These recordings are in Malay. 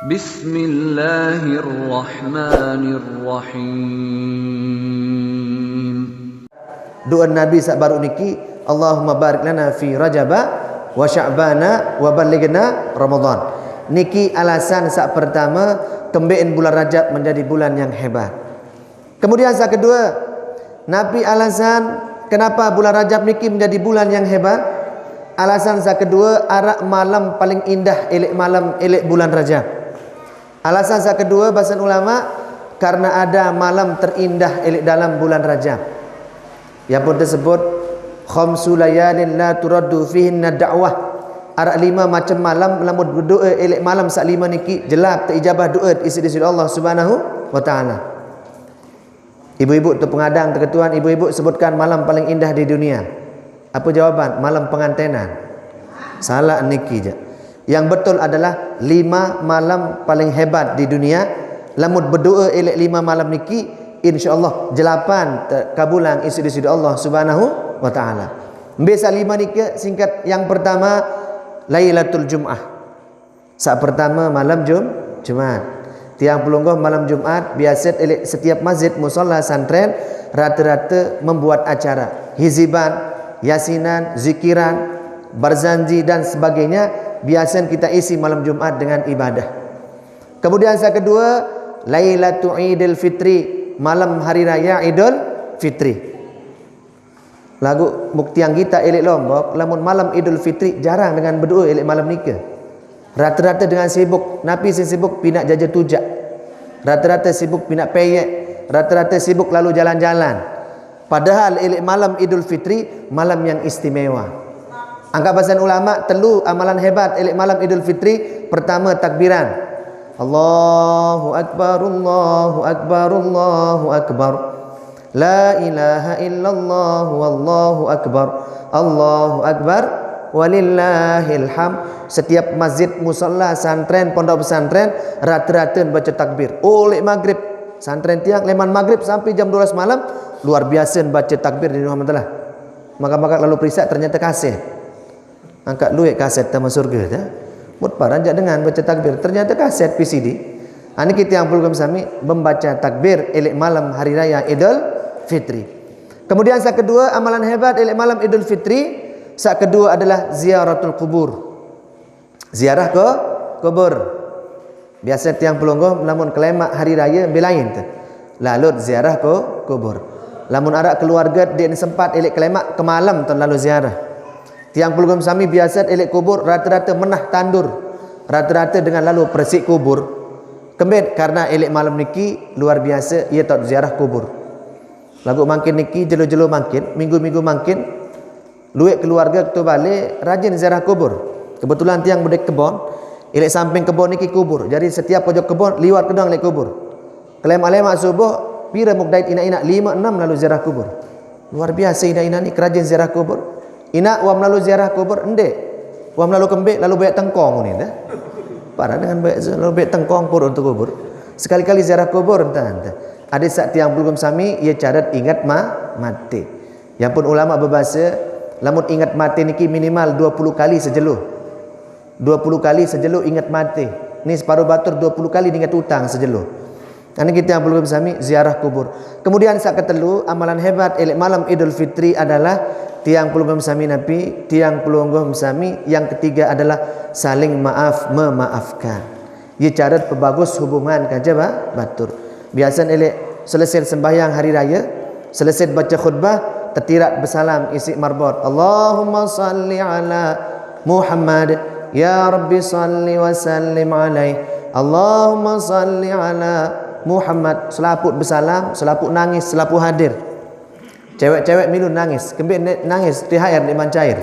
Bismillahirrahmanirrahim. Doa Nabi sak baru niki, Allahumma barik lana fi Rajaba wa Sya'bana wa ballighna Ramadan. Niki alasan sak pertama kembein bulan Rajab menjadi bulan yang hebat. Kemudian sak kedua, Nabi alasan kenapa bulan Rajab niki menjadi bulan yang hebat. Alasan sak kedua, arak malam paling indah elek malam elek bulan Rajab. Alasan sak kedua bahasan ulama, karena ada malam terindah elek dalam bulan Rajab. Yang pun tersebut khamsu layalin la turaddu fihinna da'wah. Arak 5 macam malam lamun berdoa elek malam sak 5 niki jelab terijabah doa isi Allah Subhanahu wa taala. Ibu-ibu tu pengadang terketuan, ibu-ibu sebutkan malam paling indah di dunia. Apa jawaban? Malam pengantenan. Salah niki je. Yang betul adalah 5 malam paling hebat di dunia. Lamun berdoa elek 5 malam niki, insya-Allah jelapan terkabulan isi Allah Subhanahu wa taala. Biasa 5 niki singkat. Yang pertama Lailatul Jum'ah. Sak pertama malam Jumat. Tiang pelungguh malam Jumat biasa elek setiap masjid musalla santren rata-rata membuat acara hiziban, yasinan, zikiran, barzanji dan sebagainya. Biasa kita isi malam Jumat dengan ibadah. Kemudian yang kedua Lailatul Idul Fitri, malam hari raya Idul Fitri. Lagu muktiang kita elek Lombok lamun malam Idul Fitri jarang dengan berdoa elek malam nikah. Rata-rata dengan sibuk. Nabi sibuk pinak jaja tujak. Rata-rata sibuk pinak peyek. Rata-rata sibuk lalu jalan-jalan. Padahal elek malam Idul Fitri malam yang istimewa. Angkat bahasan ulama telu amalan hebat elek malam Idul Fitri. Pertama takbiran. Allahu Akbar, Allahu Akbar, Allahu Akbar. La ilaha illallah wallahu akbar. Allahu akbar walillahil hamd. Setiap masjid, musalla, santren, pondok pesantren rata-rata baca takbir. Oleh maghrib santren tiang leman maghrib sampai jam 12 malam luar biasa baca takbir di Muhammad telah. Maka lalu periksa ternyata kaset. Angkat duit kaset taman surga dah. Mut paranjak dengan baca takbir ternyata kaset PCD. Ini kita yang perlu kami membaca takbir elek malam hari raya Idul Fitri. Kemudian sak kedua amalan hebat elek malam Idul Fitri. Sak kedua adalah ziaratul kubur. Ziarah ke kubur. Biasa tiang pelungguh lamun kelemak hari raya belain tu. Lalu ziarah ke kubur. Lamun ada keluarga dia sempat elek kelemak ke malam tu lalu ziarah. Tiang pelungguh sami biasa elek kubur rata-rata menah tandur. Rata-rata dengan lalu persik kubur. Kembali karena elek malam niki luar biasa ia tak ziarah kubur. Lagu makin niki jelo-jelo makin, minggu-minggu makin luik keluarga tu balik rajin ziarah kubur. Kebetulan tiang bedek kebon, elek samping kebon niki kubur. Jadi setiap pojok kebon liwat kedang lek kubur. Kelem-alemak subuh pira mukdait ina-ina 5 6 lalu ziarah kubur. Luar biasa ina-ina ni kerajin ziarah kubur. Ina wam lalu ziarah kubur endek. Wam lalu kembek lalu banyak tengkong ni dah. Parah dengan banyak lalu banyak tengkong pur untuk kubur. Sekali-kali ziarah kubur entah. Ada saat tiang belum sami ia cadat ingat mati. Yang pun ulama berbahasa lamun ingat mati niki minimal 20 kali sejeluh. 20 kali sejeluh ingat mati. Ni separuh batur 20 kali ingat utang sejeluh. Karena kita yang belum sami ziarah kubur. Kemudian saat ketelu amalan hebat elek malam Idul Fitri adalah tiang pelungguh sami Nabi, tiang pelungguh sami. Yang ketiga adalah saling maaf memaafkan. Ia cadat pebagus hubungan kaja batur. Biasa elek selesai sembahyang hari raya, selesai baca khutbah, tertirat bersalam isi marbot. Allahumma salli ala Muhammad, ya Rabbi salli wa sallim alaih. Allahumma salli ala Muhammad. Selaput bersalam, selaput nangis, selaput hadir. Cewek-cewek milu nangis, kembali nangis, tihair di mancair.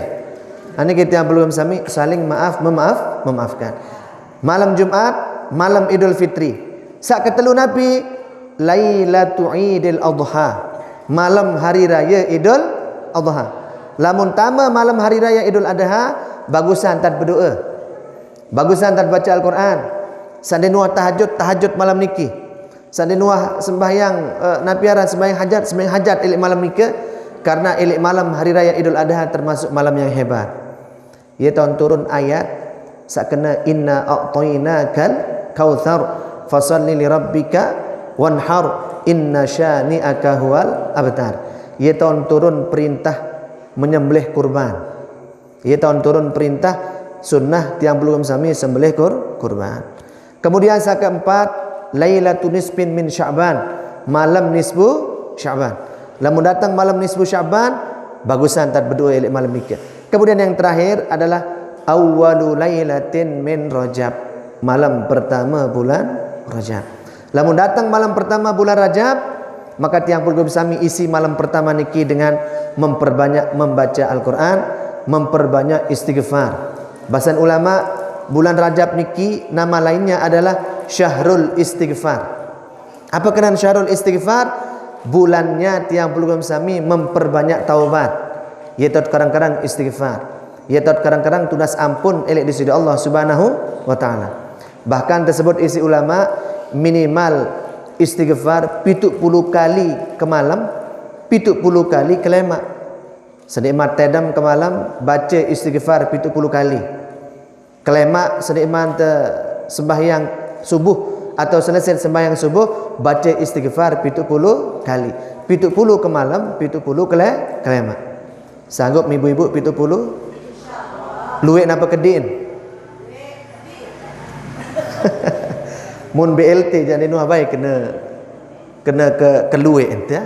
Ini kita yang belum sami saling memaafkan. Malam Jumat, malam Idul Fitri. Saat ketelu Nabi Lailatul Idul Adha, malam hari raya Idul Adha. Lamun tama malam hari raya Idul Adha, bagusan tad berdoa. Bagusan tad baca Al-Quran. Sande nuah tahajud malam niki. Sande nuah sembahyang napiaran sembahyang hajat elek malam niki karena elek malam hari raya Idul Adha termasuk malam yang hebat. Ia tahun turun ayat sakena inna a'tainakal kautsar fasalli li rabbika wanhar inna syani'aka huwal abtar. Ia tahun turun perintah menyembelih kurban. Ia tahun turun perintah sunnah tiang belum sami sembelih kurban. Kemudian yang keempat, Lailatul nisfin min Sya'ban, malam nisfu Sya'ban. Lamun datang malam nisfu Sya'ban, bagusan tak berdoa elok malam mikir. Kemudian yang terakhir adalah awwalu lailatin min Rajab, malam pertama bulan Rajab. Lamun datang malam pertama bulan Rajab, maka tiang pulgum sami isi malam pertama niki dengan memperbanyak membaca Al-Quran, memperbanyak istighfar. Bahasan ulama, bulan Rajab niki nama lainnya adalah Syahrul Istighfar. Apa kenan Syahrul Istighfar? Bulannya tiang pulgum sami memperbanyak taubat. Iaitu kadang-kadang istighfar. Iaitu kadang-kadang tunas ampun elok di sisi Allah Subhanahu wa taala. Bahkan tersebut isi ulama minimal istighfar 70 kali ke malam, 70 kali ke lemak. Senikmat tedam ke malam baca istighfar 70 kali. Kelemak senikmat sembahyang subuh atau selesai sembahyang subuh baca istighfar 70 kali. 70 ke malam, 70 ke lemak. Sanggup ibu-ibu 70? Luwek napa kedin? Mun BLT jadi nu abai kena ke luwek ente ya.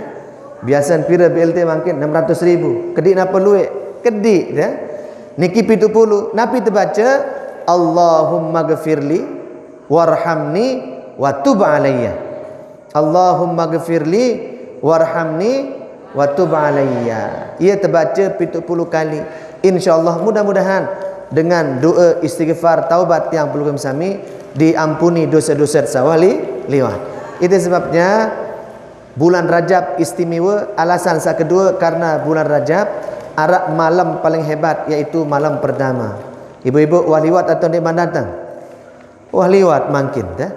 Biasa pira BLT mungkin 600.000. Kedik napa luwek? Kedik ya. Niki 70 napi terbaca Allahumma ghafirli warhamni wa tub alayya. Allahumma ghafirli warhamni wa tub alayya. Ia terbaca 70 kali. Insyaallah mudah-mudahan dengan doa istighfar taubat yang perlu kami sami diampuni dosa-dosa sawali liwat. Itu sebabnya bulan Rajab istimewa. Alasan yang kedua karena bulan Rajab arak malam paling hebat yaitu malam pertama. Ibu-ibu wah liwat atau di mana datang? Wah liwat mungkin dah.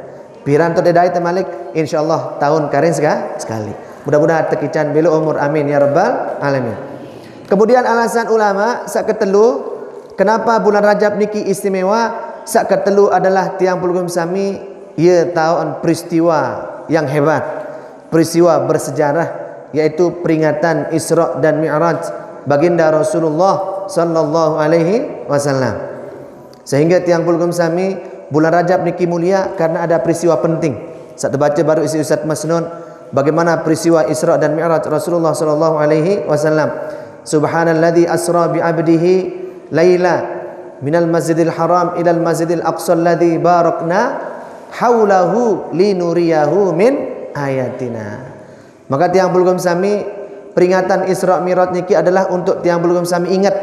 Piran tu dedai temalik insyaallah tahun karin sekali. Mudah-mudahan tekican bila umur amin ya rabbal alamin. Kemudian alasan ulama sak ketelu kenapa bulan Rajab niki istimewa? Sak ketelu adalah tiang pulgum sami ia tahu peristiwa yang hebat, peristiwa bersejarah yaitu peringatan Isra dan Mi'raj baginda Rasulullah sallallahu alaihi wasallam. Sehingga tiang pulgum sami bulan Rajab niki mulia karena ada peristiwa penting. Saya baca baru isi Ustaz Masnun bagaimana peristiwa Isra dan Mi'raj Rasulullah sallallahu alaihi wasallam. Subhanalladzi asra bi 'abdihi laila minal masjidil haram ilal masjidil aqsa alladzi barakna haulahu linuriyahu min ayatina. Maka tiang pulgum sami peringatan Isra Mi'raj niki adalah untuk tiang pulgum sami ingat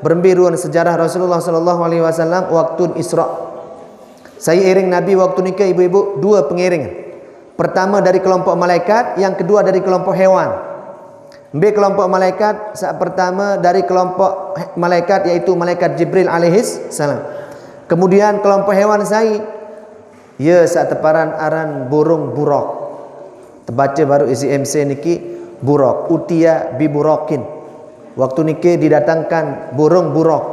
berembiruan sejarah Rasulullah sallallahu alaihi wasallam waktu Isra. Saya iring Nabi waktu niki ibu-ibu dua pengiringan. Pertama dari kelompok malaikat, yang kedua dari kelompok hewan. Kelompok malaikat saat pertama dari kelompok malaikat yaitu malaikat Jibril alaihis salam. Kemudian kelompok hewan saya ya saat teparan aran burung burok. Terbaca baru isi MC niki burok utia bi burokin. Waktu niki didatangkan burung burok.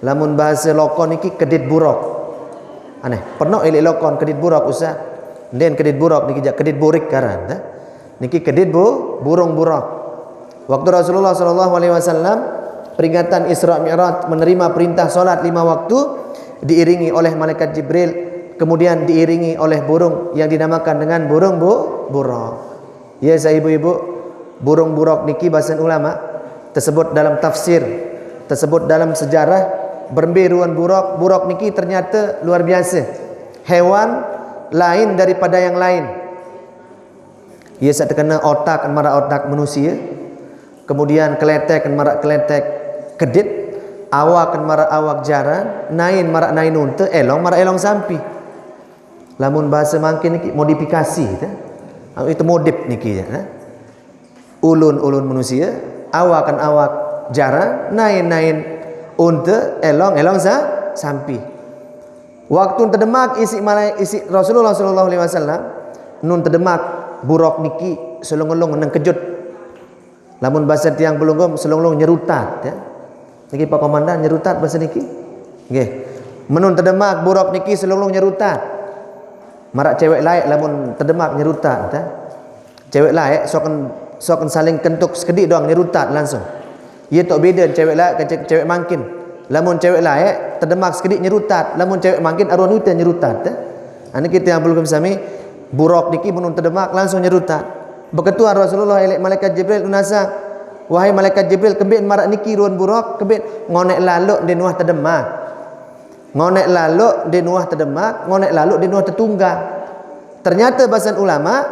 Lamun bahasa lokon niki kedit burok. Aneh, pernah elok lokon kedit burok usah. Den kedit burok niki jak kedit burik karan dah. Niki kedit burung burok. Waktu Rasulullah sallallahu alaihi wasallam peringatan Isra Mi'raj menerima perintah solat 5 waktu diiringi oleh malaikat Jibril, kemudian diiringi oleh burung yang dinamakan dengan burung burok. Ya saya ibu-ibu, burung burok niki bahasan ulama tersebut dalam tafsir, tersebut dalam sejarah berembiruan burok niki ternyata luar biasa. Hewan lain daripada yang lain. Ia saat terkena otak kan marah otak manusia. Kemudian keletek kan marak keletek kedit, awak kan marak awak jaran, nain marak nain unta, elong marak elong sampi. Lamun bahasa mungkin niki modifikasi itu modif niki ya. Ulun manusia, awak kan awak jaran, nain unta, elong sampi. Waktu terdemak isi Rasulullah sallallahu alaihi wasallam nun terdemak buruk niki selong-elong nang kejut. Lamun bahasa tiang belunggum selong-elong nyerutat ya. Niki Pak Komandan nyerutat bahasa niki. Nggih. Menun terdemak buruk niki selong-elong nyerutat. Marak cewek layak lamun terdemak nyerutat ta. Cewek layak sokan saling kentuk sekedik doang nyerutat langsung. Ia tak beda cewek layak ke cewek mangkin. Lamun cewek layak terdemak sekedik nyerutat, lamun cewek mangkin arwah nuita nyerutat ta. Ani kita yang perlu kami buruk niki mun terdemak langsung nyerutat. Beketuan Rasulullah elek malaikat Jibril unasa, wahai malaikat Jibril kebet marak niki ruan buruk kebet ngonek laluk di nuah terdemak. Ngonek laluk di nuah terdemak, ngonek laluk di nuah tertunggang. Ternyata bahasan ulama,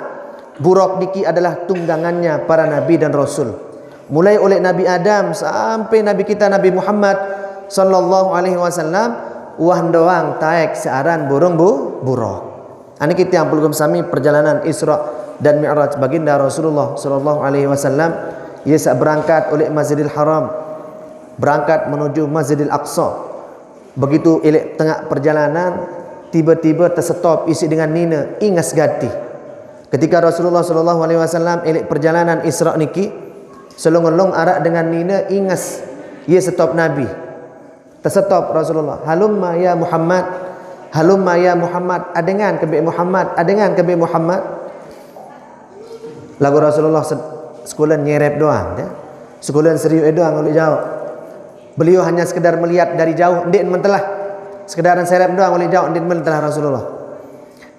buruk niki adalah tunggangannya para nabi dan rasul. Mulai oleh Nabi Adam sampai Nabi kita Nabi Muhammad sallallahu alaihi wasallam, wah doang taek searan burung buruk. Ini kita yang perlu kami perjalanan Isra dan Mi'raj baginda Rasulullah sallallahu alaihi wasallam. Ia berangkat oleh Masjidil Haram, berangkat menuju Masjidil Aqsa. Begitu elek tengah perjalanan, tiba-tiba tersetop isi dengan nina ingas gati. Ketika Rasulullah sallallahu alaihi wasallam elek perjalanan Isra niki, selong-long arak dengan nina ingas, ia stop Nabi. Tersetop Rasulullah, halumma ya Muhammad, halumma ya Muhammad, adengan kebe Muhammad, adengan kebe Muhammad. Lagu Rasulullah sekulan nyerep doang ya. Sekulan serius doang oleh jauh. Beliau hanya sekedar melihat dari jauh, ndik mentelah. Sekedaran serep doang oleh jauh, ndik mentelah Rasulullah.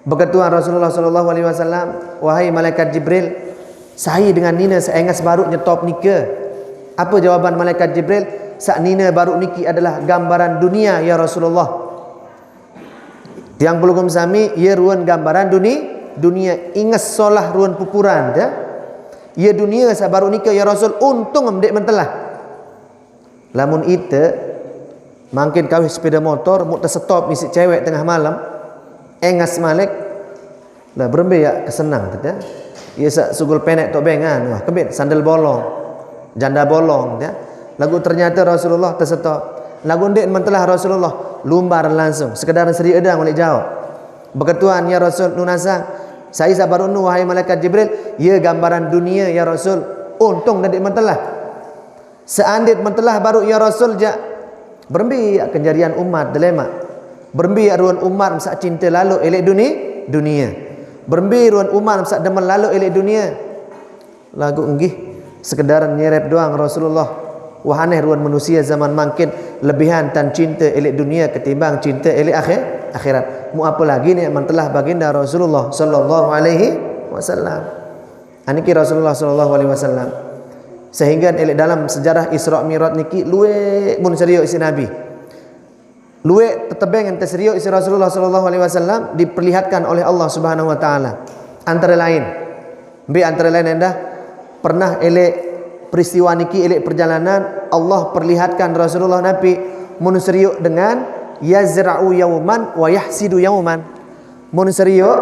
Beketuan Rasulullah sallallahu alaihi wasallam, wahai malaikat Jibril, saya dengan nina seengas baru nyetop nika. Apa jawaban malaikat Jibril? Sak nina baru niki adalah gambaran dunia ya Rasulullah. Tiang pelugum sami, ia ruan gambaran dunia ingas solah ruan pupuran ya. Ia dunia sa baru nika ya Rasul, untung ndik mentelah. Lamun ite mungkin kawin sepeda motor mu tersetop misi cewek tengah malam engas malik lah berembe ya kesenang kita. Ia sak sugul penek tok bengan, wah kebet sandal bolong, janda bolong ya. Lagu ternyata Rasulullah tersetop. Lagu ndik mentelah Rasulullah lumbar langsung sekedar seri edang oleh jauh. Beketuan ya Rasul nunasa, saya sabarun wahai malaikat Jibril, ia gambaran dunia ya Rasul, untung ndik mentelah. Seandit mentelah baru ya Rasul jak berembi kenjarian umat dilema. Berembi ruan umat sak cinta lalu elek dunia. Berembi ruan umat sak demen lalu elek dunia. Lagu enggih sekedaran nyerep doang Rasulullah. Wah aneh ruan manusia zaman mangkin lebihan tan cinta elek dunia ketimbang cinta elek akhirat. Mu apa lagi ni mentelah baginda Rasulullah sallallahu alaihi wasallam. Aniki Rasulullah sallallahu alaihi wasallam. Sehingga dalam sejarah Isra Mi'raj niki luwe mun serius isi Nabi. Luwe tetebeng ente serius isi Rasulullah sallallahu alaihi wasallam diperlihatkan oleh Allah Subhanahu wa taala. Antara lain endah pernah elek peristiwa niki elek perjalanan Allah perlihatkan Rasulullah Nabi mun serius dengan yazra'u yauman wa yahsidu yauman. Mun serius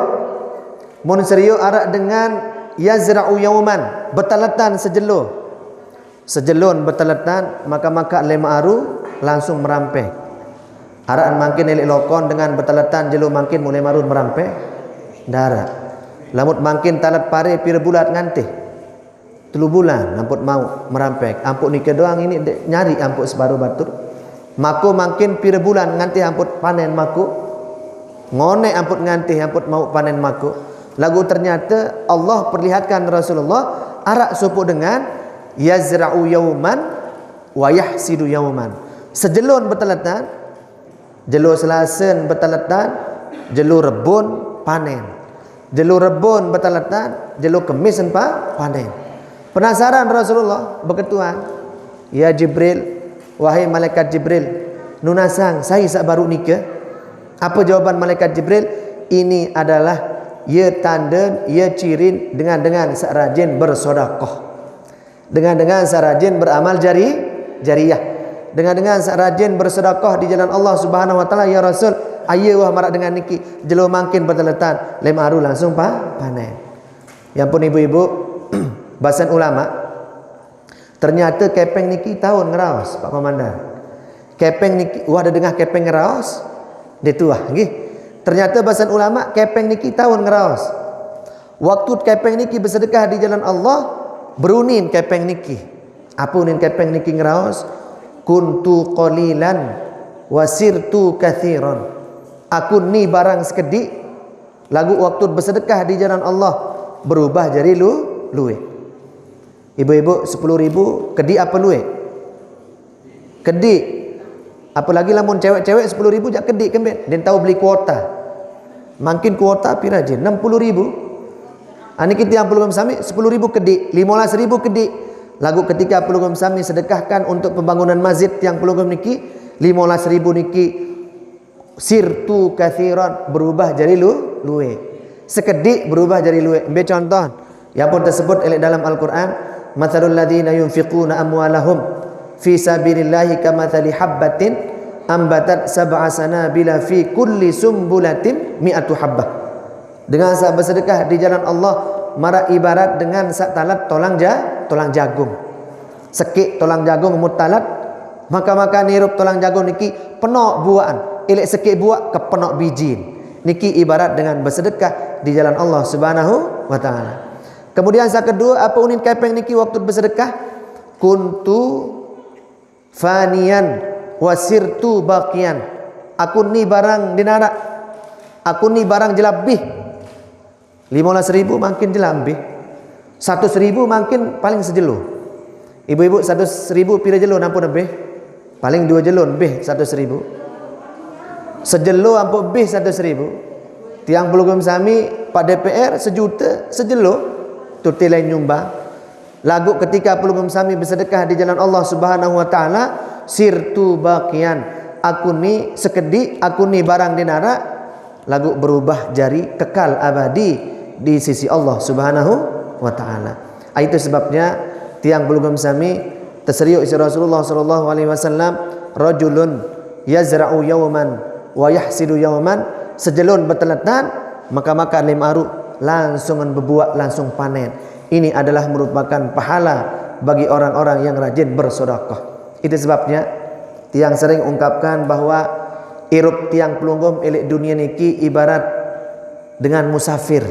arak dengan yazra'u yauman, betalatan sejelun betalatan maka lema aru langsung merampek. Araan makin elek lokon dengan betalatan jelu makin mulai marun merampek darah. Lamut makin talat pare pira bulat ngantih 3 bulan amput mau merampek. Amput ni kedoang ini nyari amput sebaru batur. Mako makin pira bulan ngantih amput panen mako. Ngone amput ngantih amput mau panen mako. Lagu ternyata Allah perlihatkan Rasulullah arak supu dengan yazra'u yauman wa yahsidu yauman. Sejelun betalatan, jelu selasen betalatan, jelu rebun panen. Jelu rebun betalatan, jelu kemis panen. Penasaran Rasulullah beketuan, ya Jibril, wahai malaikat Jibril, nunasang saya sak baru nikah. Apa jawaban malaikat Jibril? Ini adalah ia tanda, ia cirin dengan sarajin bersedekah. Dengan sarajin beramal jariyah. Dengan sarajin bersedekah di jalan Allah Subhanahu wa taala ya Rasul. Aye wah marak dengan niki jelo mangkin betelatan lem aru langsung panen. Yang pun ibu-ibu bahasan ulama ternyata kepeng niki tahun ngeraos Pak Komandan. Kepeng niki wah ada dengar kepeng ngeraos dia tuah nggih. Ternyata bahasan ulama kepeng niki tahun ngeraos. Waktu kepeng niki bersedekah di jalan Allah berunin kepeng niki. Apa unin kepeng niki ngeraos? Kuntu qalilan wasirtu kathiran. Aku ni barang sekedik lagu waktu bersedekah di jalan Allah berubah jadi luwe. Ibu-ibu 10.000 kedi apa luwe? Kedi. Apalagi lamun cewek-cewek 10.000 jak kedi kembet. Dan tahu beli kuota. Makin kuota pira je 60.000. Ani kita yang pelugam sami 10.000 kedi, 15.000 kedi. Lagu ketika pelugam sami sedekahkan untuk pembangunan masjid yang pelugam niki 15.000 niki sirtu kathiran berubah jadi luwe. Sekedik berubah jadi luwe. Ambil contoh yang pun tersebut dalam Al-Quran, mathalul ladzina yunfiquna amwalahum fi sabilillahi kamathali habbatin ambatat sab'a sanabila fi kulli sumbulatin mi'atu habbah. Dengan saat bersedekah di jalan Allah mara ibarat dengan sak talat tolang jagung. Sekik tolang jagung mutalat maka nirup tolang jagung niki penok buaan elek sekik buak ke penok biji. Niki ibarat dengan bersedekah di jalan Allah Subhanahu wa taala. Kemudian yang kedua, apa unin kepeng niki waktu bersedekah? Kuntu faniyan wasirtu baqiyan. Aku ni barang dinara. Aku ni barang jelabih. 15.000 makin jelabih. 100.000 makin paling sejelo. Ibu-ibu 100.000 pira jelo nampun lebih? Paling 2 jelo lebih 100.000. Sejelo ampun lebih 100.000. Tiang pelugam sami Pak DPR sejuta sejelo. Tuti lain nyumbang. Lagu ketika pelugam sami bersedekah di jalan Allah Subhanahu wa taala, sirtu baqiyan. Aku ni sekedi, aku ni barang dinara. Lagu berubah jadi kekal abadi di sisi Allah Subhanahu wa taala. Itu sebabnya tiang pelugam sami terseriuk isi Rasulullah sallallahu alaihi wasallam, rajulun yazra'u yawman wa yahsidu yawman, sejelun bertelatan maka lim aru langsung berbuat langsung panen. Ini adalah merupakan pahala bagi orang-orang yang rajin bersedekah. Itu sebabnya tiang sering ungkapkan bahwa irup tiang pelunggum elek dunia niki ibarat dengan musafir.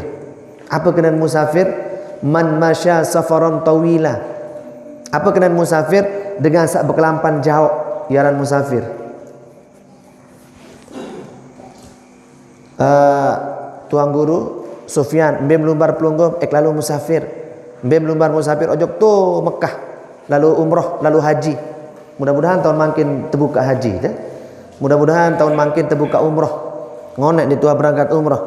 Apa kenan musafir? Man masya safaran tawila. Apa kenan musafir? Dengan sak berkelampan jauh iaran musafir. Tuang guru Sufyan mbe melumbar pelunggum lalu musafir. Mbe melumbar musafir ojok tu Mekah, lalu umroh, lalu haji. Mudah-mudahan tahun makin terbuka haji ya. Mudah-mudahan tahun makin terbuka umroh. Ngonek di tua berangkat umroh.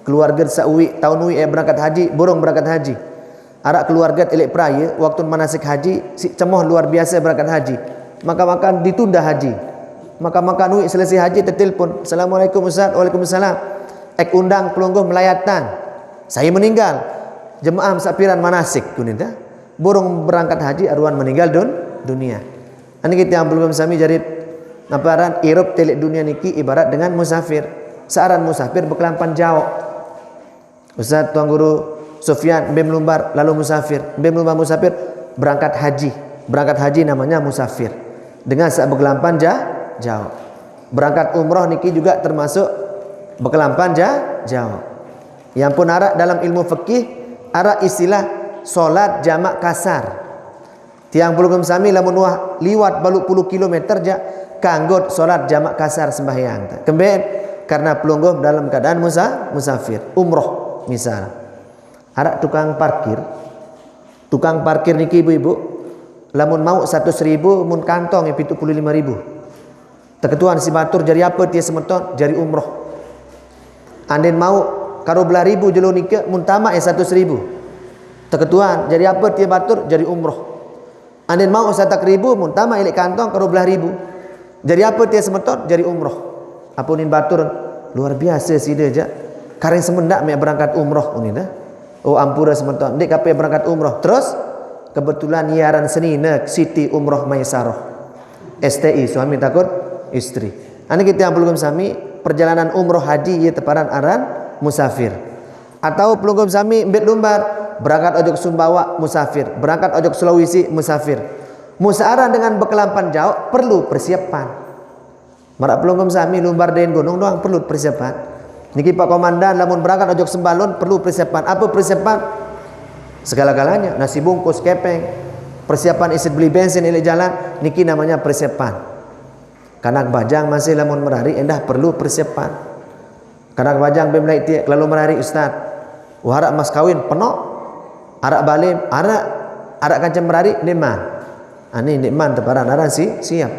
Keluarga sauwi tahun wi berangkat haji, burung berangkat haji. Arak keluarga elek peraya waktu manasik haji si cemoh luar biasa berangkat haji. Maka ditunda haji. Maka wi selesai haji tertelpon. Assalamualaikum Ustaz. Waalaikumsalam. Undang pelungguh melayatan. Saya meninggal. Jemaah sapiran manasik kunita. Burung berangkat haji aruan meninggal dunia. Ini kita yang belum sami jadi namparan irup telik dunia niki ibarat dengan musafir. Searan musafir berkelampan jauh. Ustaz tuan guru Sufyan mbe melumbar lalu musafir. Mbe melumbar musafir berangkat haji. Berangkat haji namanya musafir. Dengan saat berkelampan jauh. Berangkat umroh niki juga termasuk berkelampan jauh. Yang pun arak dalam ilmu fikih arak istilah solat jamak kasar. Tiang pelugum sami lamun wah liwat balu puluh kilometer ja kanggot solat jamak kasar sembahyang. Kembali karena pelunggum dalam keadaan musafir, umroh misal. Arak tukang parkir. Tukang parkir niki ibu-ibu lamun mau 100.000 mun kantong 75.000. Teketuan si batur jari apa dia semeton jari umroh. Andin mau karo belah ribu jelo nikah muntama 100.000. Teketuan jadi apa dia batur jadi umroh. Andin mau 100.000 muntama elek kantong karo belah ribu. Jadi apa dia semeton jadi umroh. Apunin batur luar biasa sih dia aja. Kareng semendak me berangkat umroh unin dah. Oh ampura semeton dik kape berangkat umroh. Terus kebetulan nyiaran senina Siti Umroh Maisarah. STI suami takut istri. Ani kita yang pelugum sami perjalanan umroh haji ia teparan aran musafir. Atau pelugum sami mbet lumbar berangkat ojok Sumbawa musafir, berangkat ojok Sulawesi musafir. Musaaran dengan berkelampan jauh perlu persiapan. Marak pelugum sami lumbar den gunung doang perlu persiapan. Niki Pak Komandan lamun berangkat ojok Sembalun perlu persiapan. Apa persiapan? Segala-galanya, nasi bungkus kepeng, persiapan isi beli bensin ili jalan, niki namanya persiapan. Kanak bajang masih lamun merari endah perlu persiapan. Kadang bajang bemlai tiak lalu menarik ustaz. Warak mas kawin penok, arak balim, arak kancam menarik nikman. Ini nikman tebaran aran siap.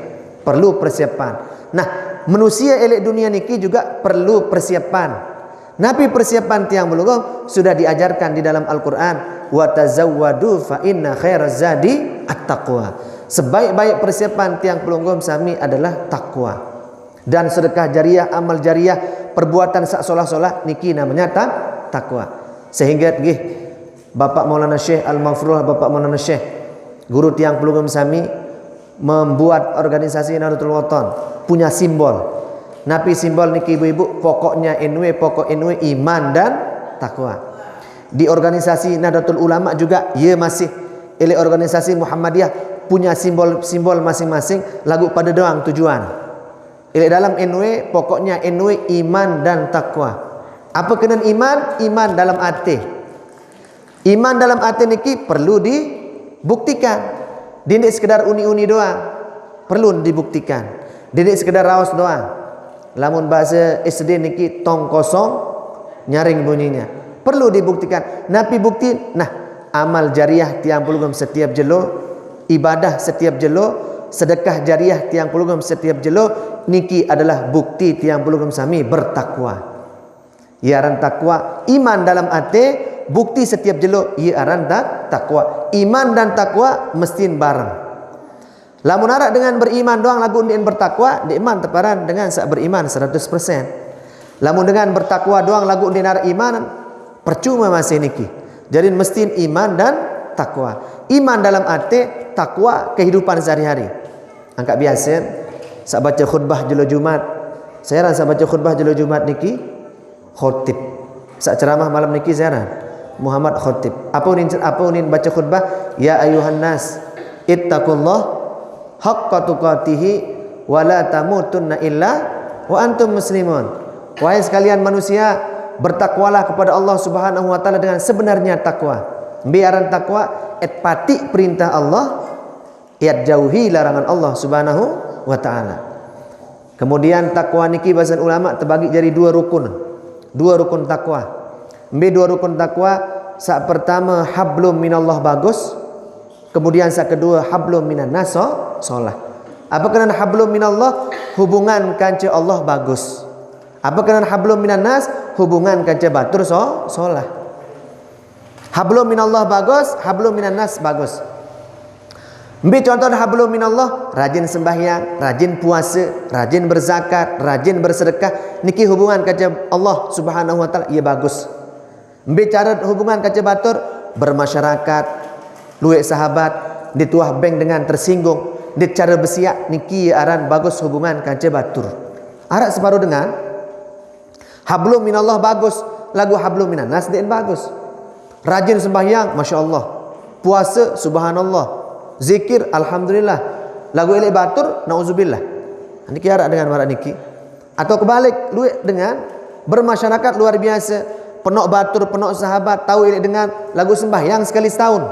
Perlu persiapan. Nah, manusia elek dunia niki juga perlu persiapan. Nabi persiapan tiang bulugh sudah diajarkan di dalam Al-Qur'an, wa tazawwadu fa inna khairaz zadi at-taqwa. Sebaik-baik persiapan tiang bulugh sami adalah takwa. Dan sedekah jariah, amal jariah, perbuatan sak solah-solah niki namanya takwa. Sehingga nggih Bapak Maulana Syekh Al-Maghfurullah, Bapak Maulana Syekh guru tiang bulugh sami membuat organisasi Nahdlatul Wathon punya simbol. Nabi simbol niki ibu-ibu pokok NW iman dan takwa. Di organisasi Nahdlatul Ulama juga ya masih oleh organisasi Muhammadiyah punya simbol masing-masing lagu pada doang tujuan. Oleh dalam NW pokoknya NW iman dan takwa. Apa kena iman? Iman dalam hati. Iman dalam hati niki perlu dibuktikan. Tidak sekedar uni-uni doang. Perlu dibuktikan. Tidak sekedar raos doang. Lamun bahasa SD niki tong kosong nyaring bunyinya. Perlu dibuktikan. Nabi bukti. Nah, amal jariah tiang pulgum setiap jelo, ibadah setiap jelo, sedekah jariah tiang pulgum setiap jelo niki adalah bukti tiang pulgum sami bertakwa. Ya aran takwa, iman dalam hati, bukti setiap jelo ya aran takwa. Iman dan takwa mesti bareng. Lamun arak dengan beriman doang lagu ndien bertakwa, iman teparan dengan sak beriman 100%. Lamun dengan bertakwa doang lagu ndien arak iman, percuma masih niki. Jadi mesti iman dan takwa. Iman dalam hati, takwa kehidupan sehari-hari. Angkat biasa sak baca khutbah jelo Jumat. Saya rasa baca khutbah jelo Jumat niki khotib. Sak ceramah malam niki saya Muhammad khotib. Apa unin baca khutbah? Ya ayuhan nas, ittaqullah haqqa tuqatihi wa la tamutunna illa wa antum muslimun. Wahai sekalian manusia, bertakwalah kepada Allah Subhanahu wa taala dengan sebenarnya takwa. Biaran takwa et pati perintah Allah, et jauhi larangan Allah Subhanahu wa taala. Kemudian takwa niki bahasan ulama terbagi jadi dua rukun. Dua rukun takwa. Dua rukun takwa, sak pertama hablum minallah bagus. Kemudian sak kedua hablum minan nas solah. Apa kena hablum minallah? Hubungan kanca Allah bagus. Apa kena hablum minan nas? Hubungan kanca batur solah. Hablum minallah bagus, hablum minan nas bagus. Ambil contoh hablum minallah, rajin sembahyang, rajin puasa, rajin berzakat, rajin bersedekah. Niki hubungan kanca Allah Subhanahu wa taala ia bagus. Ambil cara hubungan kanca batur, bermasyarakat, luwek sahabat, dituah bank dengan tersinggung, di cara bersiak niki aran bagus hubungan kanca batur. Arak separuh dengan hablum minallah bagus, lagu hablum minan nas din bagus. Rajin sembahyang, masya-Allah. Puasa, subhanallah. Zikir, alhamdulillah. Lagu elek batur, nauzubillah. Niki arak dengan warak niki. Atau kebalik, luwek dengan bermasyarakat luar biasa, penok batur, penok sahabat, tahu elek dengan lagu sembahyang sekali setahun.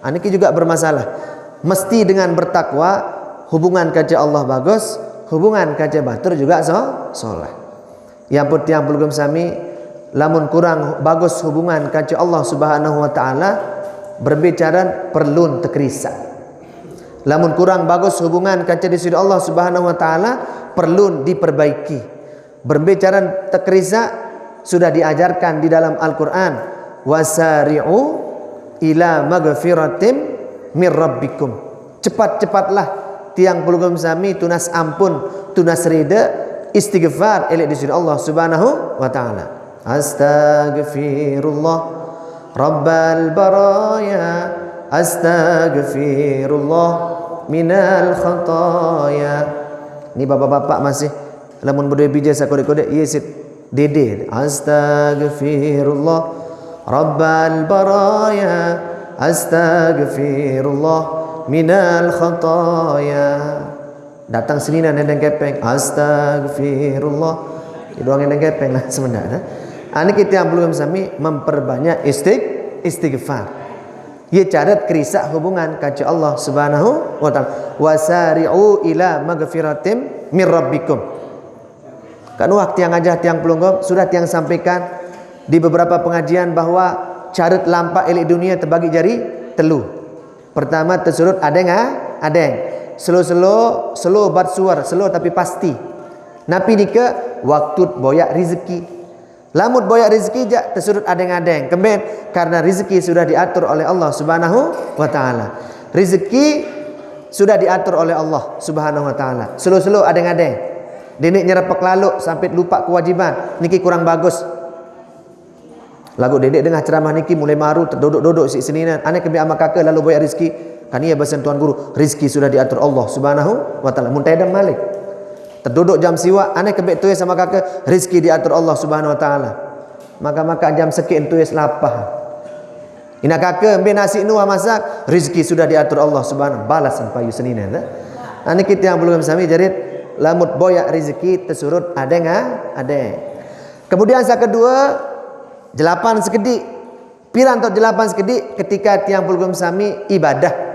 Niki juga bermasalah. Mesti dengan bertakwa, hubungan kanca Allah bagus, hubungan kanca batur juga soleh. Yang pun tiang bulgum sami, lamun kurang bagus hubungan kanca Allah Subhanahu wa taala, berbicara perlu tekrisa. Lamun kurang bagus hubungan kanca di sisi Allah Subhanahu wa taala, perlu diperbaiki. Berbicara tekrisa sudah diajarkan di dalam Al-Qur'an, wasari'u ila magfiratim mir rabbikum. Cepat-cepatlah tiang bulgum sami tunas ampun, tunas rida, istighfar elek di sisi Allah Subhanahu wa taala. Astaghfirullah rabbal baraya, astaghfirullah minal khataya. Ni bapak-bapak masih lamun berdua bija sakode-kode yesit dede. Astaghfirullah rabbal baraya, astaghfirullah minal khataya. Datang sini nendeng kepeng, astaghfirullah. Doang nendeng kepeng lah sebenarnya. Ini kita yang belum sami memperbanyak istighfar. Ia cara kerisa hubungan kanca Allah Subhanahu wa taala. Wasari'u ila magfiratim mir rabbikum. Kak Nuah tiang ajah tiang pelunggom sudah tiang sampaikan di beberapa pengajian bahwa carut lampak elok dunia terbagi jari telu. Pertama tersurut adeng adeng. Slow bat suar, slow tapi pasti. Napi nika waktu boyak rezeki. Lamut boyak rezeki jak tersurut adeng-adeng. Kemudian karena rezeki sudah diatur oleh Allah Subhanahu wa taala. Rezeki sudah diatur oleh Allah Subhanahu wa taala. Slow adeng-adeng. Denik nyerepek lalu sampai lupa kewajiban. Niki kurang bagus. Lagu dedek dengar ceramah niki mulai maru terduduk-duduk si seninan. Ane kembi amak kakak lalu boyak rezeki. Kan ia bahasa tuan guru, rizki sudah diatur Allah Subhanahu wa taala. Muntaidan malik. Terduduk jam siwa, ane kebek tuis sama kakak, rizki diatur Allah Subhanahu wa taala. Maka jam sekit tuis lapah. Ina kakak ambil nasi nuah masak, rizki sudah diatur Allah Subhanahu. Balasan payu senina. Ane kita yang belum sami jarit lamut boyak rizki tersurut adeng adeng. Kemudian yang kedua, jelapan sekedik. Piran atau jelapan sekedik ketika tiang belum sami ibadah.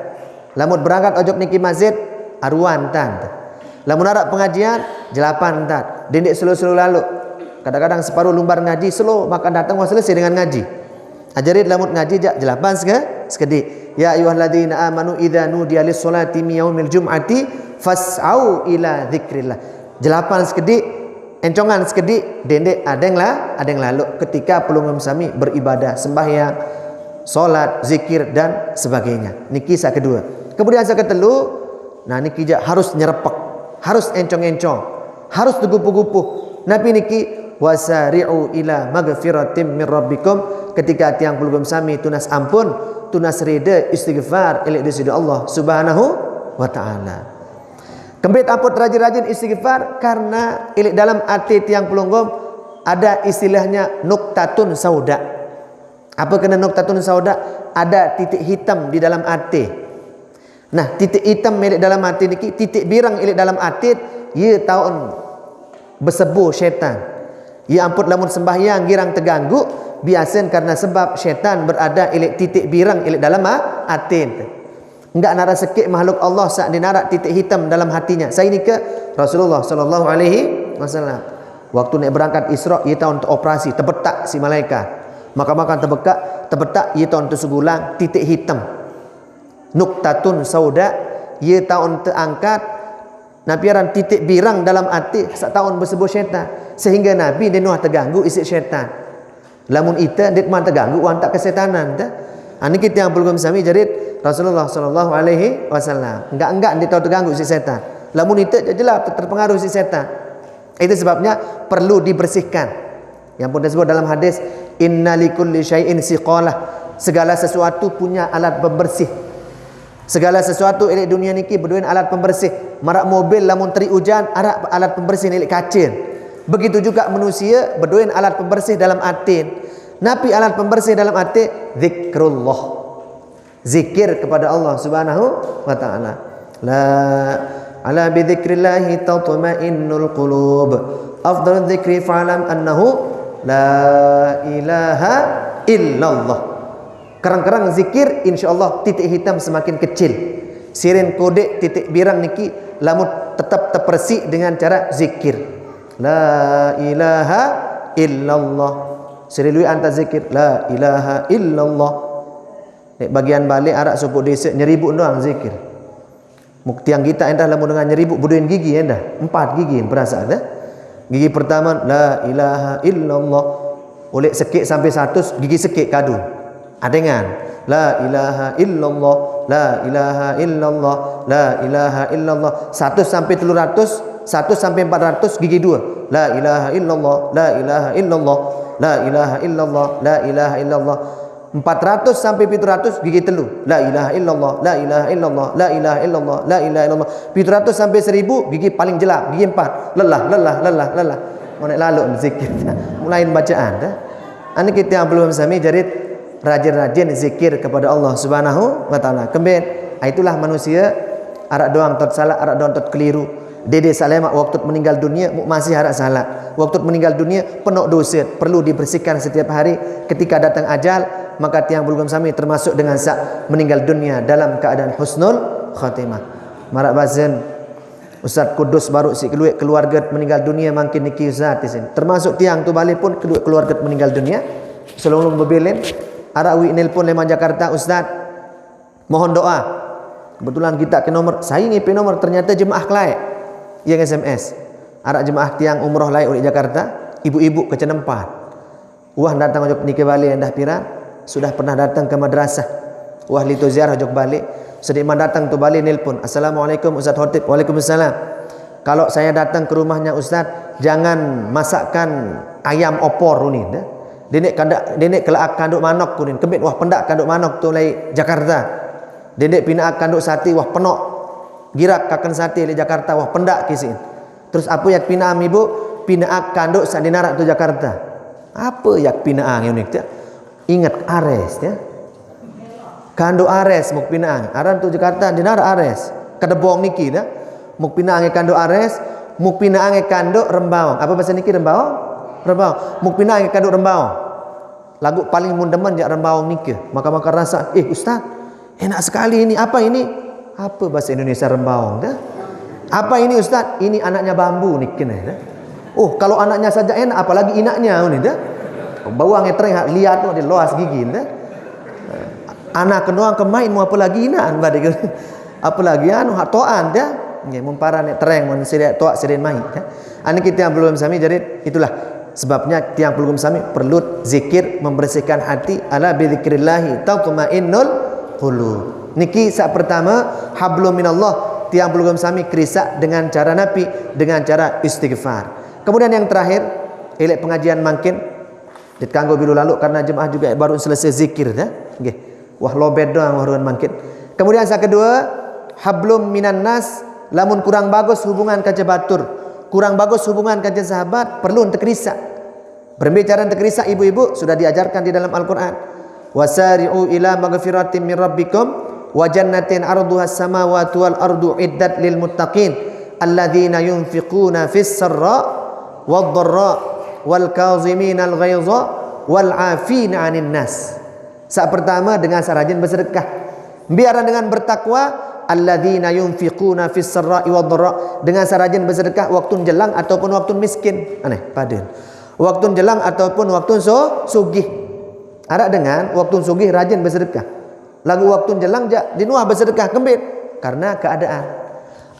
Lamun berangkat ojok niki masjid aruan tan. Lamun arak pengajian jelapan tan. Dendek slow lalu. Kadang-kadang separuh lumbar ngaji slow maka datang was selesai dengan ngaji. Ajarin lamun ngaji jak jelapan sekedik. Ya ayyuhalladzina amanu idza nudiya lis-sholati min yaumil jum'ati fas'au ila dzikrillah. Jelapan sekedik, encongan sekedik, dendek adeng lalu ketika pelungum sami beribadah, sembahyang, solat, zikir dan sebagainya. Niki kisah kedua. Kemudian saya ketelu, nah niki harus nyerepek, harus encong-encong, harus tegupuh-gupuh. Nabi niki wasari'u ila magfiratim min rabbikum ketika tiang pelugum sami tunas ampun, tunas rida istighfar ila disidi Allah Subhanahu wa taala. Kembali ampun rajin-rajin istighfar karena ilik dalam hati tiang pelunggum ada istilahnya nuktatun sauda. Apa kena nuktatun sauda? Ada titik hitam di dalam hati. Nah, titik hitam milik dalam hati niki, titik birang milik dalam hati, ia taun bersebu syaitan. Ya ampun lamun sembahyang girang terganggu, biasen karena sebab syaitan berada milik titik birang milik dalam hati. Enggak nara sekik makhluk Allah saat dinarak titik hitam dalam hatinya. Saya ni ke Rasulullah sallallahu alaihi wasallam. Waktu nak berangkat Isra, ia tahu untuk operasi, terbetak si malaikat. Maka terbetak ia tahu untuk segulang titik hitam. Nuktatun sauda, ia tahu untuk angkat nabiaran titik birang dalam hati sak tahun bersebut syaitan. Sehingga Nabi dia nuah terganggu isi syaitan. Lamun ita dia mana terganggu wan tak kesetanan dah. Ani kita yang belum sami jarit Rasulullah sallallahu alaihi wasallam. Enggak dia tahu terganggu si setan. Lamun itu jelas terpengaruh si setan. Itu sebabnya perlu dibersihkan. Yang pun disebut dalam hadis innalikulli syai'in siqalah. Segala sesuatu punya alat pembersih. Segala sesuatu di dunia niki berduin alat pembersih. Marak mobil lamun teri hujan ada alat pembersih milik kacir. Begitu juga manusia berduin alat pembersih dalam hati. Napi alat pembersih dalam hati zikrullah. Zikir kepada Allah Subhanahu wa taala. La ala bi dzikrillah tatma'innul qulub. Afdhalul dzikri fa'lam annahu la ilaha illallah. Kerang-kerang zikir insyaallah titik hitam semakin kecil. Sirin kodek titik birang niki lamun tetap terpersih dengan cara zikir. La ilaha illallah. Serilui anta zikir la ilaha illallah. Nek bagian balik arak supuk desa nyeribuk doang zikir. Mukti yang kita endah lamun dengan nyeribuk buduin gigi endah. 4 gigi berasa dah. Gigi pertama la ilaha illallah. Oleh sekik sampai 100 gigi sekik kadu. Adengan la ilaha illallah, la ilaha illallah, la ilaha illallah. 1 sampai 300, 1 sampai 400 gigi 2. La ilaha illallah, la ilaha illallah, la ilaha illallah, la ilaha illallah. 400 sampai 700 gigi 3. La ilaha illallah, la ilaha illallah, la ilaha illallah, la ilaha illallah. 700 sampai 1000 gigi paling jelak, gigi 4. Lelah. Mau nak lalu zikir. Mulain bacaan dah. Ani kita yang belum sami jarit rajin-rajin zikir kepada Allah Subhanahu wa taala. Kemudian itulah manusia arak doang tot salah, arak doang tot keliru. Dede salema waktu meninggal dunia masih arak salah. Waktu meninggal dunia penuh dosa, perlu dibersihkan setiap hari. Ketika datang ajal, maka tiang belum sami termasuk dengan sak meninggal dunia dalam keadaan husnul khatimah. Marak bazan Ustaz Kudus baru si keluarga meninggal dunia makin niki Ustaz di sini. Termasuk tiang tu balik pun kedua keluarga meninggal dunia. Selong berbelen ara wi nelpon Leman Jakarta, Ustaz mohon doa. Kebetulan kita ke nomor, saya ngipi nomor ternyata jemaah kelai yang SMS. Ara jemaah tiang umroh lai oleh Jakarta, ibu-ibu ke Cenempat. Wah datang ojok niki balik endah pira, sudah pernah datang ke madrasah. Wah lito ziarah ojok balik. Sedikman datang tu balik nelpon, Assalamualaikum Ustaz Khotib. Waalaikumsalam. Kalau saya datang ke rumahnya Ustaz, jangan masakkan ayam opor ni dah. Denek kelak kanduk manok kunin. Kebit wah pendak kanduk manok tu lai Jakarta. Denek pina kanduk sate wah penok. Girak kakan sate lai Jakarta wah pendak kisin. Terus apa yak pina am ibu? Pina kanduk sak dinarak tu Jakarta. Apa yak pina ang unik dia? Ingat Ares ya. Kanduk Ares muk pinaang aran tu Jakarta dinar Ares kadebong niki dah muk pinaang kanduk Ares muk pinaang kanduk Rembawang. Apa bahasa niki Rembawang? Rembawang muk pinaang kanduk Rembawang. Lagu paling mun demen jak Rembawang niki. Maka rasa Ustaz enak sekali ini. Apa ini? Apa bahasa Indonesia Rembawang dah? Apa ini Ustaz? Ini anaknya bambu niki dah. Oh kalau anaknya saja enak apalagi inaknya ni dah. Bawang tereng lihat tu dia loas gigi dah. Anak kenuang kemain mau apa lagi inaan badik apa lagi anu hak toan dia nggih mun para nek tereng mun sirik toak sirin mai ya. Ani kita yang belum sami jadi itulah sebabnya tiang belum sami perlu zikir membersihkan hati ala bi dzikrillah tatmainnul qulub. Niki sak pertama hablum minallah tiang belum sami krisak dengan cara nabi dengan cara istighfar. Kemudian yang terakhir elek pengajian makin ditanggo bilu lalu karena jemaah juga baru selesai zikir ya nggih. Wah lobet doang waruan mangkit. Kemudian yang kedua, hablum minan nas, lamun kurang bagus hubungan kaca batur, kurang bagus hubungan kaca sahabat, perlu untuk risak. Berbicara untuk risak ibu-ibu sudah diajarkan di dalam Al-Qur'an. Wasari'u ila maghfiratin min rabbikum wa jannatin 'arduha as-samawati wal ardu iddat lil muttaqin alladzina yunfiquna fis sarra wad dharra wal kazimin al ghaiza wal 'afina 'anil nas. Saat pertama dengan sarajin bersedekah. Biarlah dengan bertakwa alladzina yunfiquna fis sarra'i wad dharra, dengan sarajin bersedekah waktu jelang ataupun waktu miskin. Aneh paden. Waktu jelang ataupun waktu sugih. Ada dengan waktu sugih rajin bersedekah. Lagu waktu jelang dinuah bersedekah kembit karena keadaan.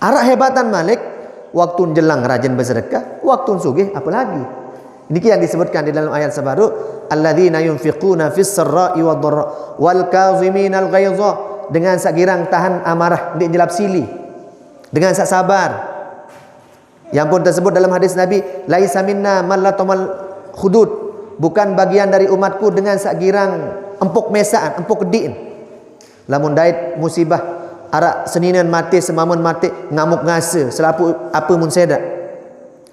Arak hebatan Malik waktu jelang rajin bersedekah, waktu sugih apalagi. Ini yang disebutkan di dalam ayat sebaru alladzina yunfiquna fis sarra'i wad dharra wal kaziminal ghaiza, dengan sakirang tahan amarah di jelap sili, dengan sak sabar. Yang pun tersebut dalam hadis Nabi, laisa minna man latamal hudud, bukan bagian dari umatku dengan sakirang empuk mesaan, empuk kediin. Lamun dait musibah arak seninan mati semamun mati ngamuk ngase selapu apa mun sedak.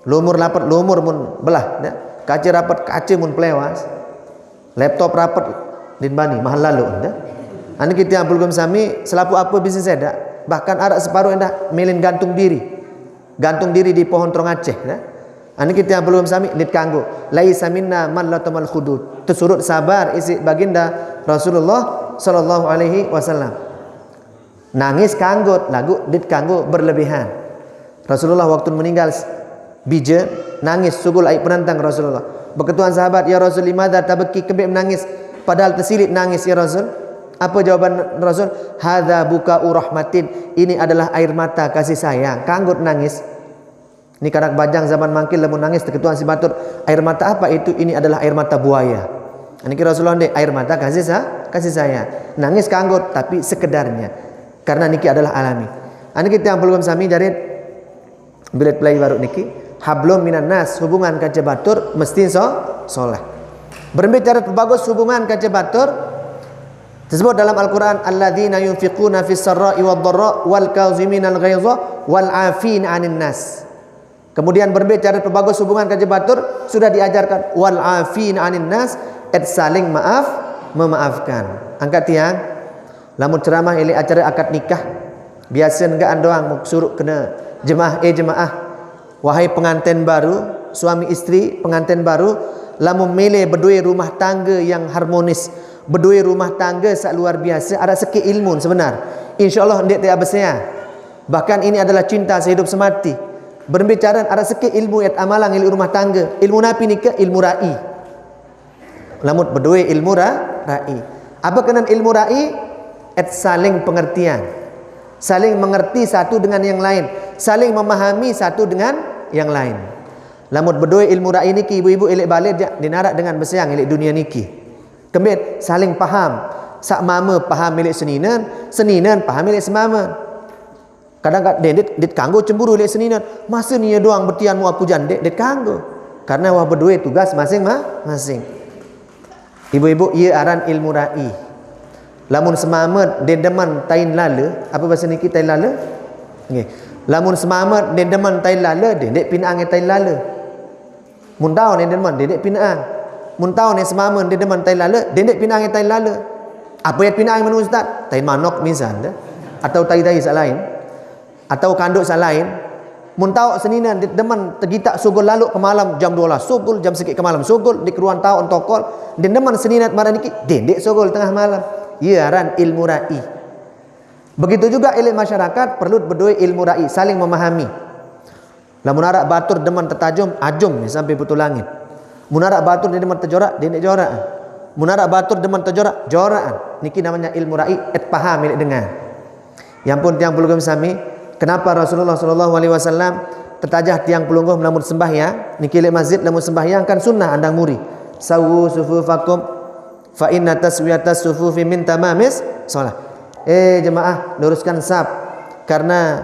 Lumur rapat lumur mun belah ya. Kaca rapat kaca mun pelewas. Laptop rapat din bani mahal lalu ya. Ani kita yang belum sami selapu apa bisnis sedak. Bahkan arak separuh endah milin gantung diri. Gantung diri di pohon trong Aceh ya. Ani kita yang belum sami nit kanggo laisa minna man latamal hudud. Tersurut sabar isi baginda Rasulullah sallallahu alaihi wasallam. Nangis kanggo lagu dit kanggo berlebihan. Rasulullah waktu meninggal bija nangis sugul aib penantang Rasulullah. Berketuan sahabat, ya Rasul limadha tabki, kebik menangis padahal tersilit nangis ya Rasul. Apa jawaban Rasul? Hadza buka'u rahmatin, ini adalah air mata kasih sayang. Kanggut nangis. Ini kanak bajang zaman mangkil lamun nangis terketuan si batur. Air mata apa itu? Ini adalah air mata buaya. Ini kira Rasulullah ndek air mata kasih sayang. Nangis kanggut tapi sekedarnya. Karena niki adalah alami. Ani kita yang belum sami jarit bilet play baru niki. Hablum minan nas, hubungan kaca batur mesti soleh. Berbicara bagus hubungan kaca batur disebut dalam Al-Quran alladzina yunfiquna fis sarra'i wad dharra wal kaziminal ghaiza wal 'afina 'anil nas. Kemudian berbicara bagus hubungan kaca batur sudah diajarkan wal 'afina 'anil nas, saling memaafkan. Angkat tiang lamun ceramah ili acara akad nikah biasa enggaan doang mau suruh kena jemaah wahai pengantin baru, suami istri pengantin baru, lamun milih berdua rumah tangga yang harmonis, berdua rumah tangga sak luar biasa, ada seki ilmu sebenar. Insyaallah ndik tak bersaya. Bahkan ini adalah cinta sehidup semati. Berbicara ada sikit ilmu et amalan ilmu rumah tangga. Ilmu napi ni ke ilmu ra'i. Lamut berdua ilmu ra'i. Apa kena ilmu ra'i? Et saling pengertian. Saling mengerti satu dengan yang lain. Saling memahami satu dengan yang lain. Lamut berdua ilmu ra'i niki ibu-ibu elek balik dinarak dengan bersiang elek dunia niki. Kemudian saling faham. Sak mama faham milik seninan, seninan faham milik semama. Kadang-kadang dit kanggo cemburu oleh seninan. Masa ni doang bertianmu aku jandek, dit kanggo. Karena wah berdua tugas masing-masing. Ibu-ibu, ia aran ilmu ra'i. Lamun semamat dia deman tain lala, apa bahasa niki tain lala? Nggih. Lamun semamat dia deman tain lala, dia dek pinaang tain lala. Mun tahu ni deman dia dek pinaang. Mun tahu ni semamat dia deman tain lala, dia dek pinaang tain lala. Apa yang pinaang mana ustaz? Tain manok misal dah. Atau tai-tai sak lain. Atau kanduk sal lain. Mun tahu seninan deman tergitak sugul lalu ke malam jam 12 sugul, jam sikit ke malam sugul di keruan tahu tokol dia deman seninat marah niki dendek sugul tengah malam. Ya aran ilmu ra'i. Begitu juga ilmu masyarakat perlu berdua ilmu ra'i, saling memahami. Lamun arak batur deman tertajum ajum ni sampai putu langit. Mun arak batur dia deman terjorak dendek joraan. Mun arak batur deman terjorak joraan. Niki namanya ilmu ra'i et paham milik dengar. Yang pun tiang pelugam sami, kenapa Rasulullah SAW tertajah tiang pelungguh melamun sembahyang niki lek masjid lamun sembahyang kan sunnah andang muri sawu sufufakum fa inna taswiyatas sufufi min tamamis shalah. Jemaah luruskan saf karena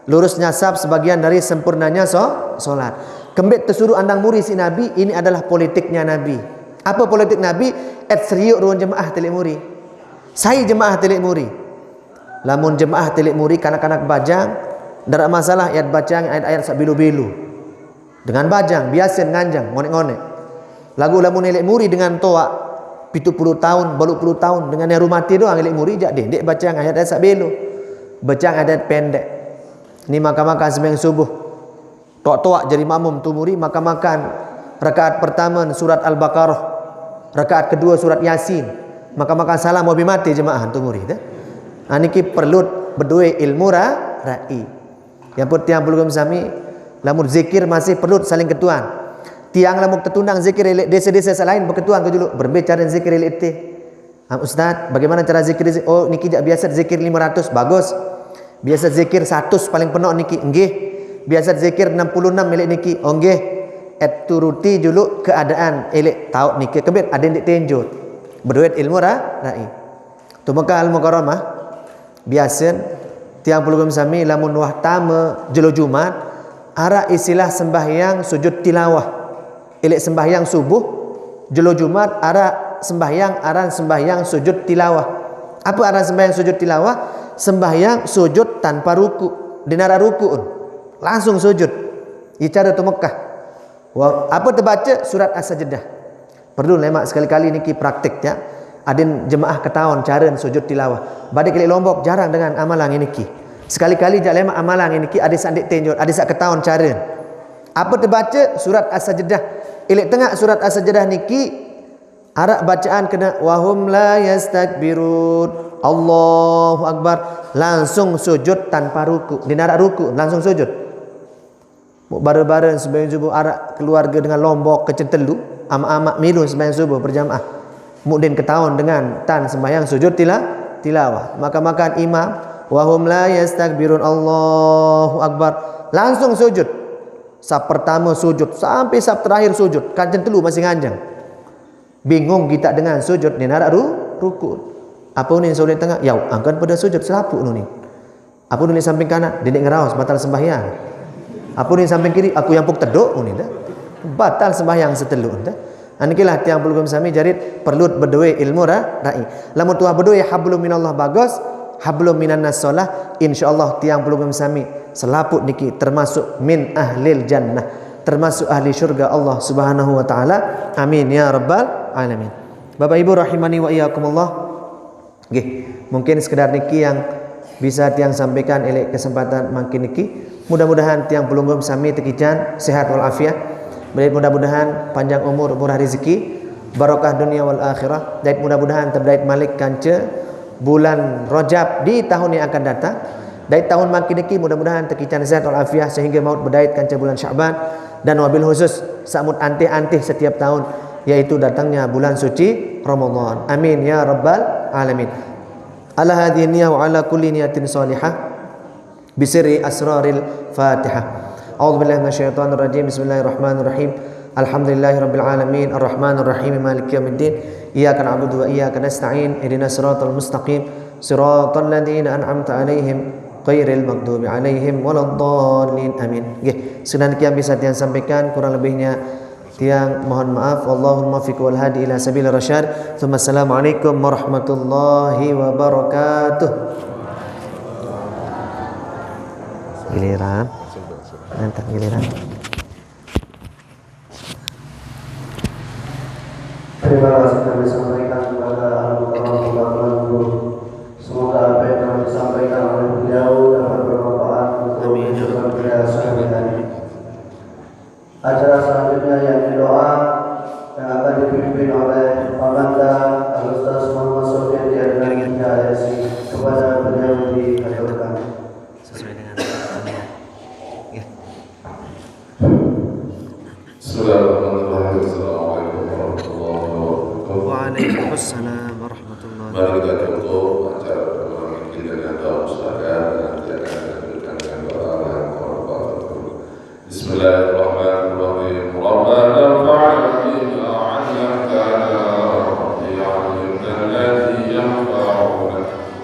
lurusnya saf sebagian dari sempurnanya solat. Kembet tersuruh andang muri si Nabi, ini adalah politiknya Nabi. Apa politik Nabi? Et seriuk ruang jemaah telik muri. Saya jemaah telik muri. Lamun jemaah telik muri kanak-kanak bajang, ndak masalah ayat bacang ayat-ayat sak bilu-bilu. Dengan bajang biasa nganjang ngonek-ngonek. Lagu lamun telik muri dengan toa 70 tahun, 80 tahun dengan yang rumati doang telik muri jak dek bacang ayat-ayat sak bilu. Bacang ayat pendek. Ni makan-makan sembahyang subuh. Tok-tok jadi makmum tu muri makan-makan rakaat pertama surat Al-Baqarah, rakaat kedua surat Yasin. Makan-makan salam wabi mati jemaah tu muri dah. Niki perlu berdua ilmu ra'i. Yang pun tiang perlu sami lamun zikir masih perlu saling ketuan. Tiang lamun tertundang zikir desa-desa selain berketuan ke dulu berbicara zikir itu. Ustaz, bagaimana cara zikir? Oh, niki jak biasa zikir 500 bagus. Biasa zikir 100 paling penuh niki. Nggih. Biasa zikir 66 milik niki. Oh nggih. Et turuti dulu keadaan elek tahu niki kebet ada yang ditenjut. Berdua ilmu ra'i. Tu maka al-mukarramah biasa tiang pelugam sami lamun wah tama jelo Jumat ara istilah sembahyang sujud tilawah. Elek sembahyang subuh jelo Jumat ara sembahyang aran sembahyang sujud tilawah. Apa aran sembahyang sujud tilawah? Sembahyang sujud tanpa ruku. Dinara ruku langsung sujud. Icara tu Mekah. Apa terbaca surat As-Sajdah. Perlu lemak sekali-kali niki praktik ya. Adin jemaah ketahuan cara sujud tilawah. Badik kelek Lombok jarang dengan amalan ini ki. Sekali-kali jak lemak amalan ini ki ada sandik tenjut, ada sak ketahuan cara. Apa terbaca surat As-Sajdah. Elek tengah surat As-Sajdah niki arak bacaan kena wahum la yastakbirun. Allahu akbar, langsung sujud tanpa ruku. Dinarak ruku langsung sujud. Bareng-bareng sembahyang subuh arak keluarga dengan Lombok kecentelu, amak-amak milun sembahyang subuh berjamaah. Mudin ketahuan dengan tan sembahyang sujud tilawah. Maka makan imam wahum la yastakbirun Allahu akbar langsung sujud. Sap pertama sujud sampai sap terakhir sujud. Kancen telu masih nganjang. Bingung kita dengan sujud ni narak ruku. Apa ni solat tengah? Yau angkat pada sujud selapuk ni. Apa ni samping kanan? Dedek ngeraos batal sembahyang. Apa ni samping kiri? Aku yang puk teduk ni dah. Batal sembahyang seteluk dah. Anikilah tiang pelugam sami jarit perlu berdua ilmu ra'i. Lamun tuah berdua hablum minallah bagus, hablum minan nas solah. InsyaAllah tiang pelugam sami selaput niki termasuk min ahlil jannah, termasuk ahli syurga Allah Subhanahu wa taala. Amin ya rabbal alamin. Bapak Ibu rahimani wa iyyakumullah. Nggih, mungkin sekedar niki yang bisa tiang sampaikan elek kesempatan makin niki. Mudah-mudahan tiang pelugam sami tekican sehat wal afiat. Mudah-mudahan panjang umur, murah rezeki, barakah dunia wal akhirah. Dan mudah-mudahan terbaik malik kanca bulan Rajab di tahun yang akan datang. Dari tahun makin iki mudah-mudahan tekican sehat wal afiah sehingga maut berdait kanca bulan Syaban, dan wabil khusus samut antih-antih setiap tahun yaitu datangnya bulan suci Ramadan. Amin ya rabbal alamin. Ala hadhihi niyyah wa ala kulli niyatin salihah bisirri asraril Fatihah. A'udzubillahi minasyaitonir rajim. Bismillahirrahmanirrahim. Alhamdulillahirabbil alamin arrahmanir rahim maliki yaumiddin. Iyyaka na'budu wa iyyaka nasta'in. Ihdinas siratal mustaqim. Siratal ladzina an'amta 'alaihim ghairil maghdubi 'alaihim waladdallin. Amin. Nggih, sekian yang bisa tiang sampaikan, kurang lebihnya tiang mohon maaf. Wallahul muwaffiq wal hadi ila sabilir rasyad. Assalamualaikum warahmatullahi wabarakatuh. Giliran. Nanti giliran. Terima kasih kami sampaikan kepada Al-Mukarram. Semoga apa yang kami sampaikan oleh beliau dapat bermanfaat untuk kehidupan kita sehari-hari. Acara selanjutnya yang doa yang akan dipimpin oleh Pamanda Al-Ustaz Muhammad Sofian Diadran HSI. Kepada beliau dihaturkan. Sesuai dengan ya. Bismillahirrahmanirrahim. Assalamualaikum warahmatullahi wabarakatuh. Waalaikumsalam warahmatullahi Mari wabarakatuh. kita contoh acara pertemuan ini dengan doa mustajab dan nanti akan dilanjutkan dengan doa yang berbahagia. Bismillahirrahmanirrahim. Rabbana fa'alna bima 'allamtana rabbi 'allimna alladhi yanfa'una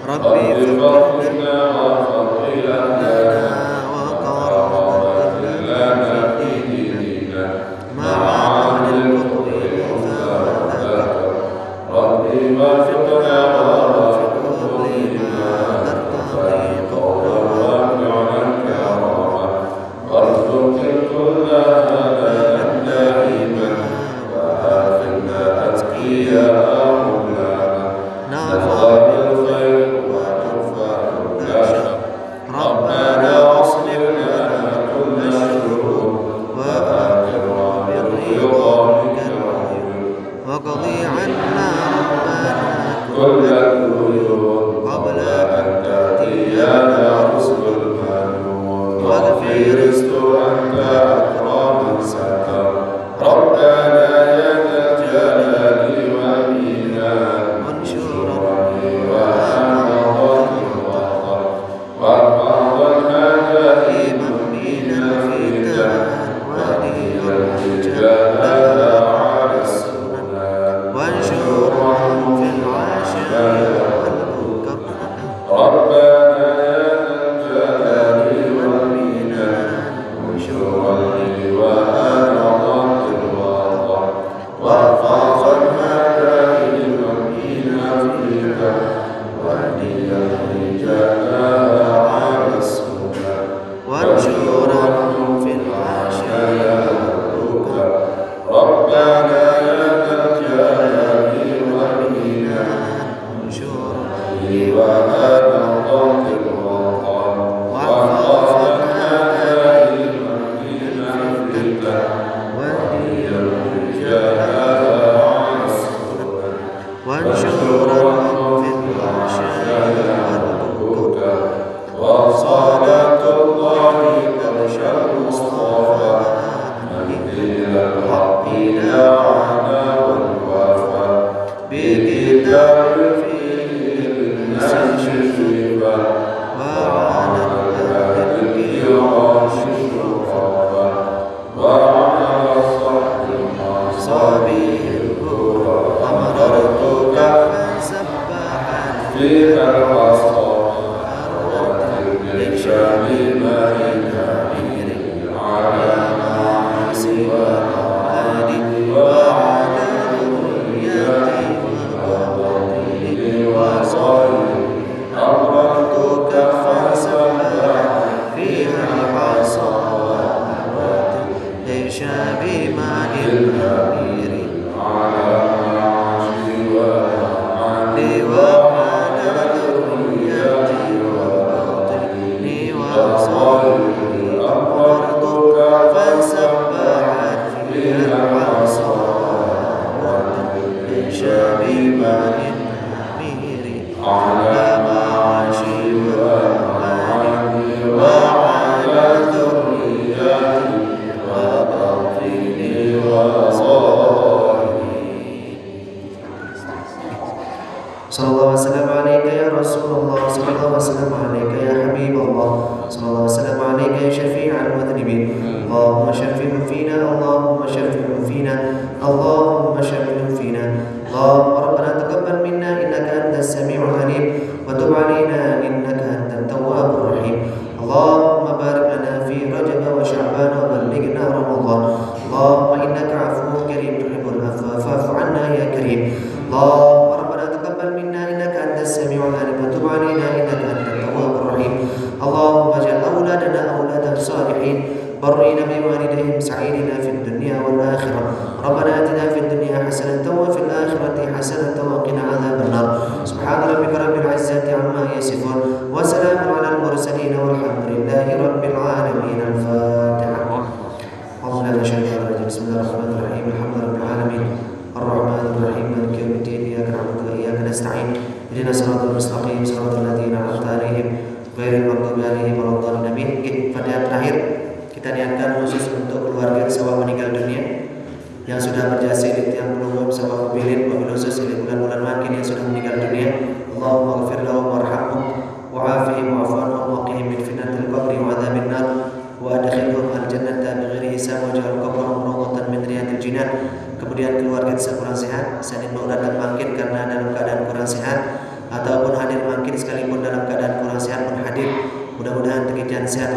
rabbi fa'alna wa fa'ilna wa qarrabna lana fi dinina ma'al qutbi rabbi wafiqna Sallallahu alaihi wasallam alaika ya Rasulullah, sallallahu alaihi wasallam alaika ya Habibullah, sallallahu alaihi wasallam alaika ya syafi'al mudhnibin. Allahumma syafi'hum fina, Allahumma syafi'hum fina, Allahumma syafi'hum fina. Allahumma rabbana taqabbal minna innaka antas sami'ul alim wa tub alaina innaka antat tawwabur rahim. Allahumma barik lana fi Rajab wa Sya'ban wa ballighna Ramadan. Allahumma innaka 'afuwwun karim tuhibbul 'afwa fa'fu 'anna ya karim. Allahumma rabbana taqabbal minna innaka antas sami'ul alim wa tub 'alaina innaka antat tawwabur rahim. Allahumma ij'al awladana awladan salihin barrina bi walidayhim sa'idina fid dunya wal akhirah. Rabbana atina fid dunya hasanatan wa fil akhirati hasanatan wa qina 'adzaban nar. Subhana rabbika rabbil 'izzati 'amma yasifun wa salamun 'alal mursalin walhamdulillahi rabbil 'alamin. Al-Fatihah. Bismillahirrahmanirrahim. Alhamdulillahirabbil alamin. Ar-Rahmanir Rahim. Maliki yaumiddin. Iyyaka na'budu wa iyyaka nasta'in. Ihdinas siratal mustaqim. Siratal ladzina an'amta 'alaihim ghairil maghdubi 'alaihim waladdallin. Amin. Fatihah terakhir kita niatkan khusus untuk keluarga sawah meninggal dunia yang sudah berjasa di tiang pelunggup sawah mobilin, mobil khusus di bulan-bulan makin yang sudah meninggal dunia. Allahumma ghfir lahum warhamhum wa'afihim wa'fu anhum wa qihim min fitnatil qabri wa 'adzabin nar wa adkhilhum al-jannata bighairi hisab waj'al qabrahum rawdatan min riyadil jinan. Kemudian keluarga yang kurang sehat, saling mau datang makin karena dalam keadaan kurang sehat, ataupun hadir makin sekalipun dalam keadaan kurang sehat pun hadir. Mudah-mudahan demikian sehat.